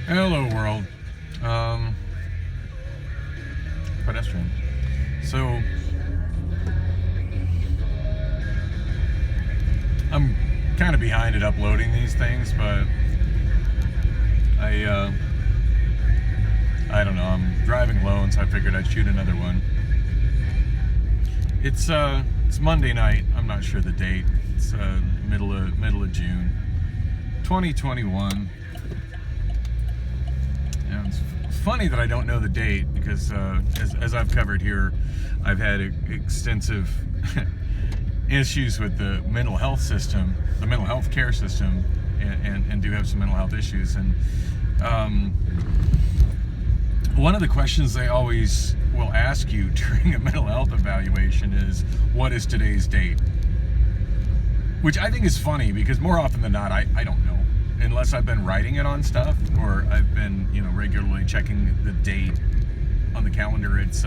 Hello, world. Um, Pedestrian. So, I'm kind of behind at uploading these things, but I don't know. I'm driving alone, so I figured I'd shoot another one. It's Monday night. I'm not sure the date. It's middle of June, 2021. And it's funny that I don't know the date because, as I've covered here, I've had extensive issues with the mental health system, the mental health care system, and do have some mental health issues. And one of the questions they always will ask you during a mental health evaluation is, what is today's date? Which I think is funny because more often than not, I don't know. Unless I've been writing it on stuff or I've been, regularly checking the date on the calendar, it's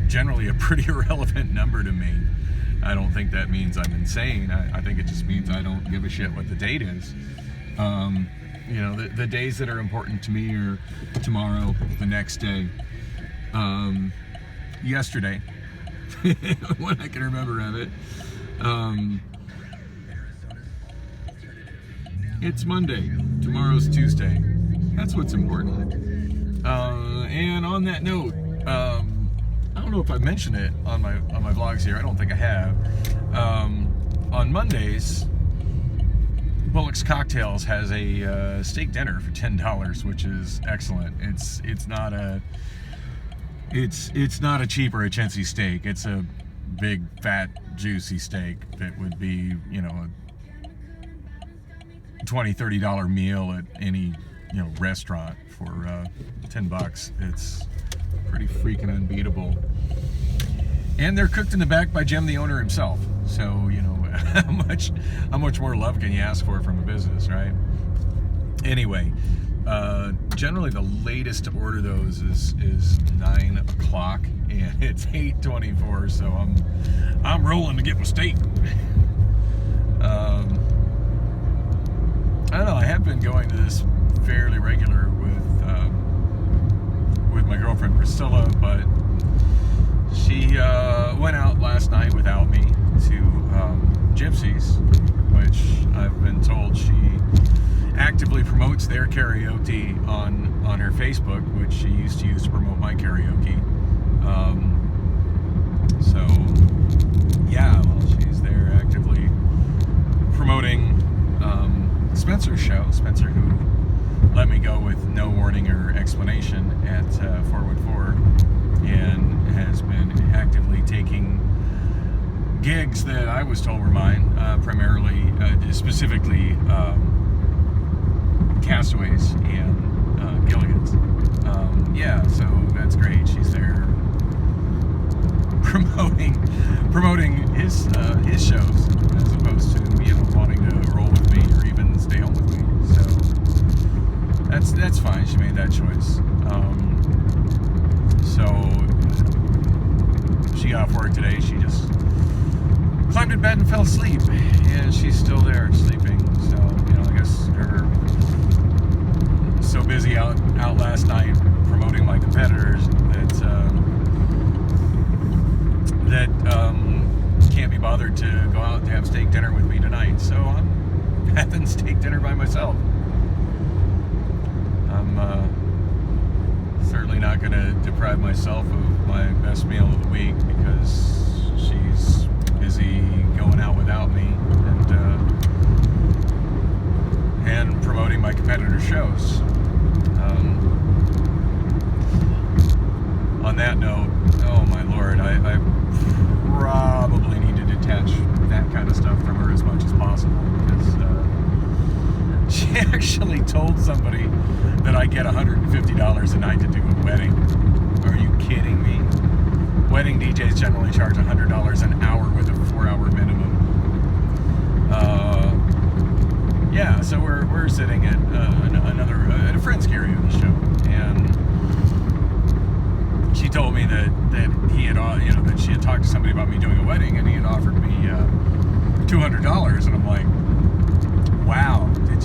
generally a pretty irrelevant number to me. I don't think that means I'm insane. I think it just means I don't give a shit what the date is. The days that are important to me are tomorrow, the next day, yesterday, what I can remember of it. It's Monday. Tomorrow's Tuesday. That's what's important. And on that note, I don't know if I've mentioned it on my vlogs here. I don't think I have. On Mondays, Bullock's Cocktails has a steak dinner for $10, which is excellent. It's not a cheap or a chintzy steak. It's a big, fat, juicy steak that would be, a $20, $30 meal at any restaurant for $10. It's pretty freaking unbeatable. And they're cooked in the back by Jim, the owner himself. So how much more love can you ask for from a business, right? Anyway, generally the latest to order those is 9 o'clock, and it's 8:24. So I'm rolling to get my steak. I don't know. I have been going to this fairly regular with my girlfriend Priscilla, but she went out last night without me to Gypsies, which I've been told she actively promotes their karaoke on her Facebook, which she used to use to promote my karaoke. So yeah, well, she's there actively promoting Spencer's show. Spencer, who let me go with no warning or explanation at 414, and has been actively taking gigs that I was told were mine, primarily, specifically Castaways and Gilligan's. So that's great. She's there promoting his shows as opposed to wanting to roll with me or even stay home with me. So that's fine. She made that choice. So she got off work today. She just climbed in bed and fell asleep, and she's still there sleeping. So I guess her so busy out last night promoting my competitors that can't be bothered to go out to have steak dinner with me tonight. So I'm having steak dinner by myself. I'm certainly not going to deprive myself of my best meal of the week because she's busy going out without me and promoting my competitor shows. On that note, oh my lord, I probably need to detach that kind of stuff from her as much as possible, because she actually told somebody that I get $150 a night to do a wedding. Are you kidding me? Wedding DJs generally charge $100 an hour with a 4-hour minimum. So we're sitting at at a friend's karaoke show, and she told me that he had that she had talked to somebody about me doing a wedding, and he had offered me $200, and I'm like, wow, did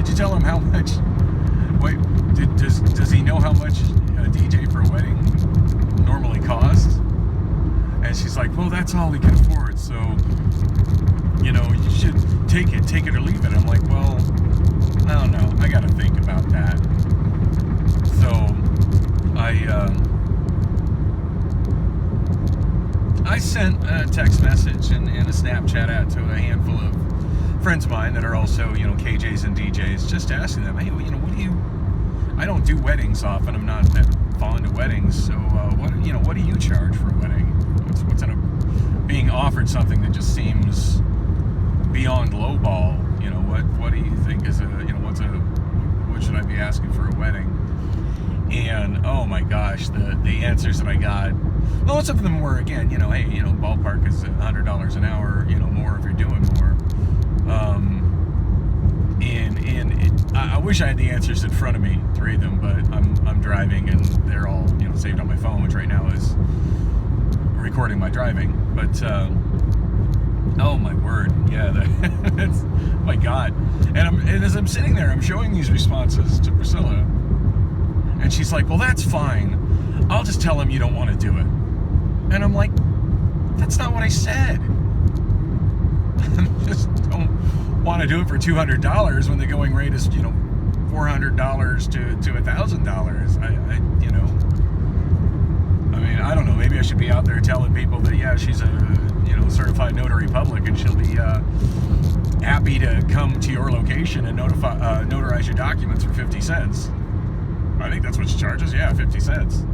you tell him how much? Wait, does he know how much a DJ for a wedding normally costs? And she's like, well, that's all he can afford, so, you know, you should take it or leave it. I'm like, well, I don't know. I got to think about that. So I sent a text message and a Snapchat out to a handful of friends of mine that are also, you know, KJs and DJs, just asking them, hey, you know, I don't do weddings often. I'm not that fond of weddings. So what do you charge for a wedding? What's being offered something that just seems beyond lowball? You know, what do you think is what should I be asking for a wedding? And oh my gosh, the answers that I got, most of them were, again, you know, hey, you know, ballpark is $100 an hour, you know, more if you're doing more. I wish I had the answers in front of me to read them, but I'm driving and they're all, you know, saved on my phone, which right now is recording my driving. But oh my word, yeah, that's, my God. And as I'm sitting there, I'm showing these responses to Priscilla, and she's like, well, that's fine. I'll just tell him you don't want to do it. And I'm like, that's not what I said. I just don't want to do it for $200 when the going rate is, you know, $400 to $1,000. I you know, I mean, I don't know. Maybe I should be out there telling people that, yeah, she's a, you know, certified notary public, and she'll be happy to come to your location and notarize your documents for 50 cents. I think that's what she charges. Yeah, 50 cents.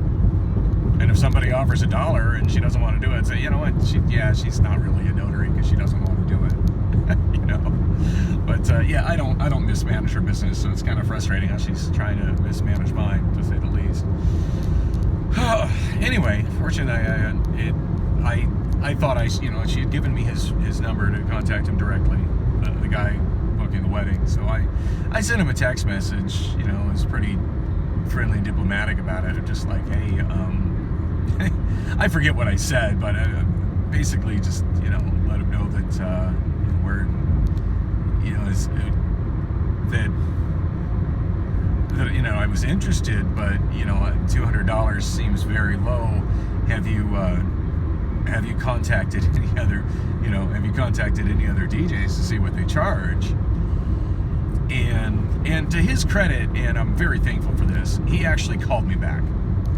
And if somebody offers $1 and she doesn't want to do it, I'd say, you know what? She's not really a notary because she doesn't want to do it. You know. But yeah, I don't mismanage her business, so it's kind of frustrating how she's trying to mismanage mine, to say the least. Anyway, fortunately, I thought she had given me his number to contact him directly, the guy booking the wedding. So I sent him a text message. You know, it was pretty friendly and diplomatic about it. Just like, hey, I forget what I said, but basically just, you know, let him know that we're, you know, that you know, I was interested, but, you know, $200 seems very low. Have you contacted any other DJs to see what they charge? And to his credit, and I'm very thankful for this, he actually called me back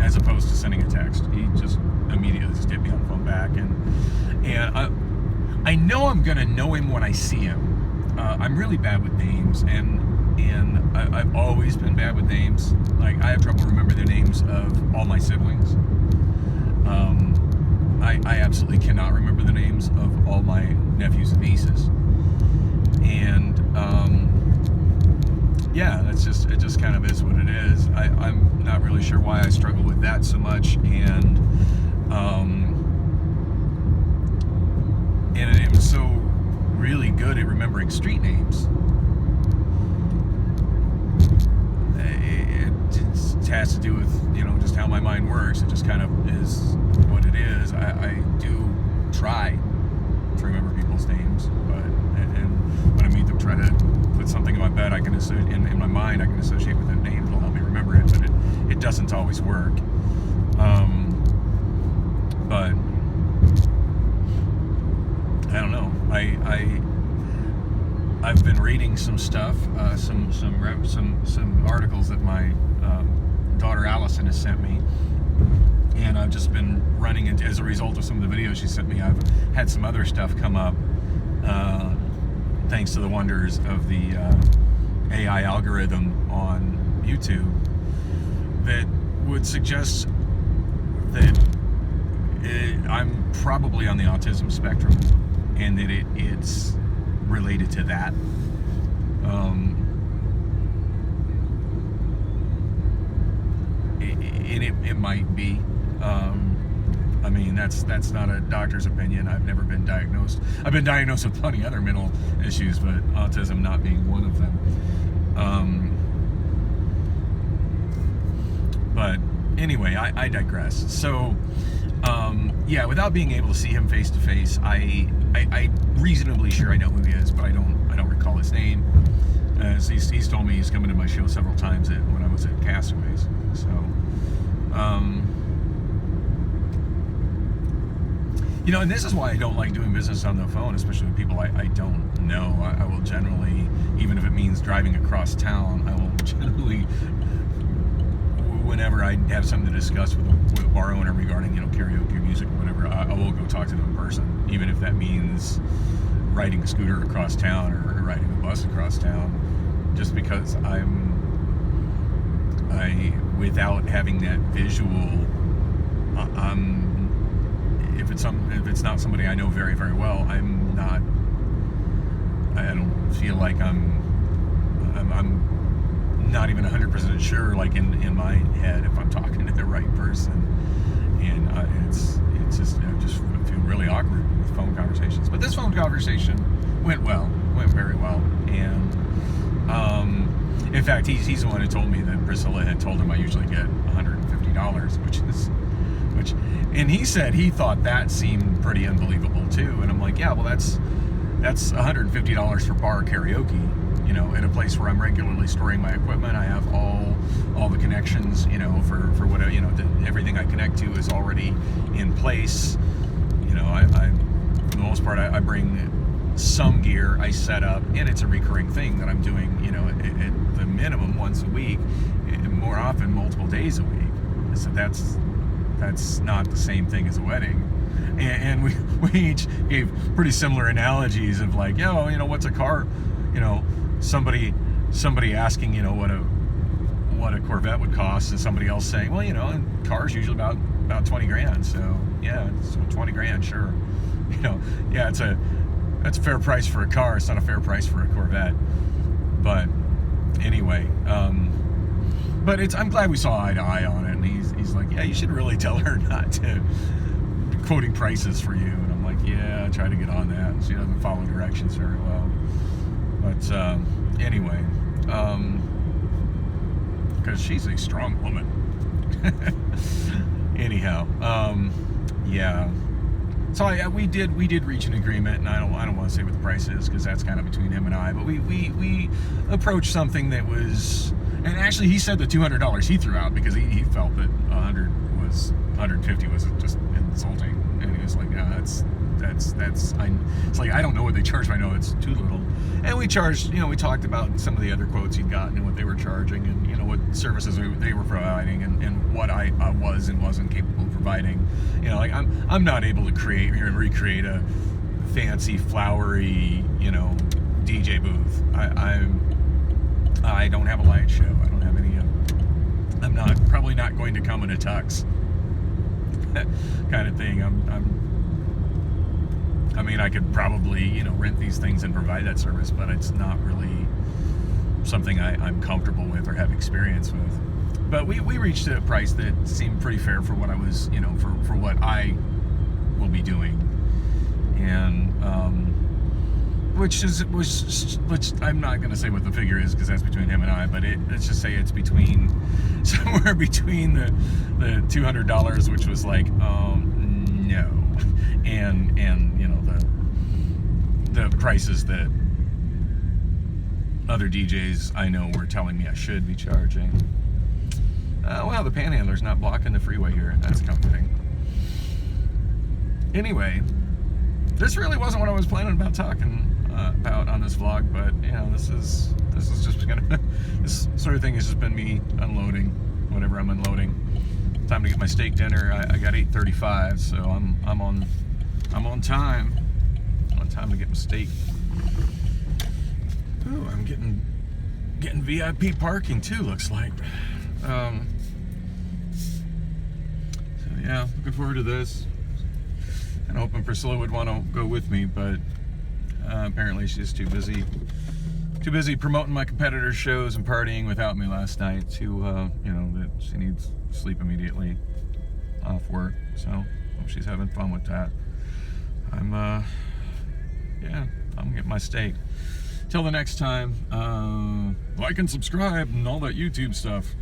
as opposed to sending a text. He just immediately just hit me on the phone back, and I know I'm gonna know him when I see him. I'm really bad with names, and I've always been bad with names. Like, I have trouble remembering the names of all my siblings. I absolutely cannot remember the names of all my nephews and nieces. And yeah, it just kind of is what it is. I'm not really sure why I struggle with that so much, and it was so really good at remembering street names. It has to do with, you know, just how my mind works. It just kind of is what it is. I do try to remember people's names, but and when I meet them, try to put something in my bed I can in my mind I can associate with that name. It'll help me remember it, but it doesn't always work. But I don't know. I've been reading some stuff, some articles that my daughter Allison has sent me, and I've just been running into, as a result of some of the videos she sent me, I've had some other stuff come up, thanks to the wonders of the AI algorithm on YouTube, that would suggest that I'm probably on the autism spectrum, and that it's related to that. It might be. I mean, that's not a doctor's opinion. I've never been diagnosed. I've been diagnosed with plenty of other mental issues, but autism not being one of them. But anyway, I digress. So, yeah, without being able to see him face to face, I reasonably sure I know who he is, but I don't recall his name. because he's told me he's coming to my show several times when I was at Castaways. So, you know, and this is why I don't like doing business on the phone, especially with people I don't know. I will generally, even if it means driving across town, I will generally, whenever I have something to discuss with a bar owner regarding, you know, karaoke music or whatever, I will go talk to them in person, even if that means riding a scooter across town or riding a bus across town, just because without having that visual, if it's not somebody I know very, very well, I don't feel like I'm not even 100% sure, like in my head, if I'm talking to the right person. And it's just, I just feel really awkward with phone conversations. But this phone conversation went very well. And in fact, he's the one who told me that Priscilla had told him I usually get $150, and he said he thought that seemed pretty unbelievable too. And I'm like, yeah, well, that's $150 for bar karaoke, you know, in a place where I'm regularly storing my equipment. I have all the connections, you know, for whatever, you know, everything I connect to is already in place. You know, I for the most part, I bring some gear, I set up, and it's a recurring thing that I'm doing, you know, at the minimum once a week, and more often multiple days a week. So that's not the same thing as a wedding. And we each gave pretty similar analogies of like, yo, you know, what's a car? You know, somebody asking, you know, what a Corvette would cost, and somebody else saying, well, you know, a car's usually about 20 grand. So yeah, so 20 grand, sure. You know, yeah, that's a fair price for a car. It's not a fair price for a Corvette. But anyway, but I'm glad we saw eye to eye on it. And he's like, yeah, you should really tell her not to be quoting prices for you. And I'm like, yeah, I try to get on that. And she doesn't follow directions very well. But anyway, because she's a strong woman. Anyhow, yeah. So we did reach an agreement, and I don't want to say what the price is because that's kind of between him and I. But we approached something that was, and actually he said the $200 he threw out because he felt that 150 was just insulting, and he was like, no, it's like I don't know what they charge, but I know it's too little. And we charged, you know, we talked about some of the other quotes he'd gotten and what they were charging, and you know what services they were providing, and what I was and wasn't capable of providing. You know, like I'm not able to recreate a fancy, flowery, you know, DJ booth. I don't have a light show. I don't have any. I'm probably not going to come in a tux. Kind of thing. I mean, I could probably, you know, rent these things and provide that service, but it's not really something I'm comfortable with or have experience with. But we reached a price that seemed pretty fair for what I was, you know, for what I will be doing, and which I'm not going to say what the figure is because that's between him and I, but let's just say it's somewhere between the $200, which was like no, and you know the prices that other DJs I know were telling me I should be charging. Well, the panhandler's not blocking the freeway here. That's comforting. Anyway, this really wasn't what I was planning about talking about on this vlog, but you know, this is just gonna this sort of thing has just been me unloading whatever I'm unloading. Time to get my steak dinner. I got 8:35, so I'm on time. On time to get my steak. Ooh, I'm getting VIP parking too, looks like. So yeah, looking forward to this. And hoping Priscilla would want to go with me, but apparently she's too busy promoting my competitors' shows and partying without me last night to, you know, that she needs sleep immediately off work. So hope she's having fun with that. Yeah, I'm gonna get my steak. Till the next time, like and subscribe and all that YouTube stuff.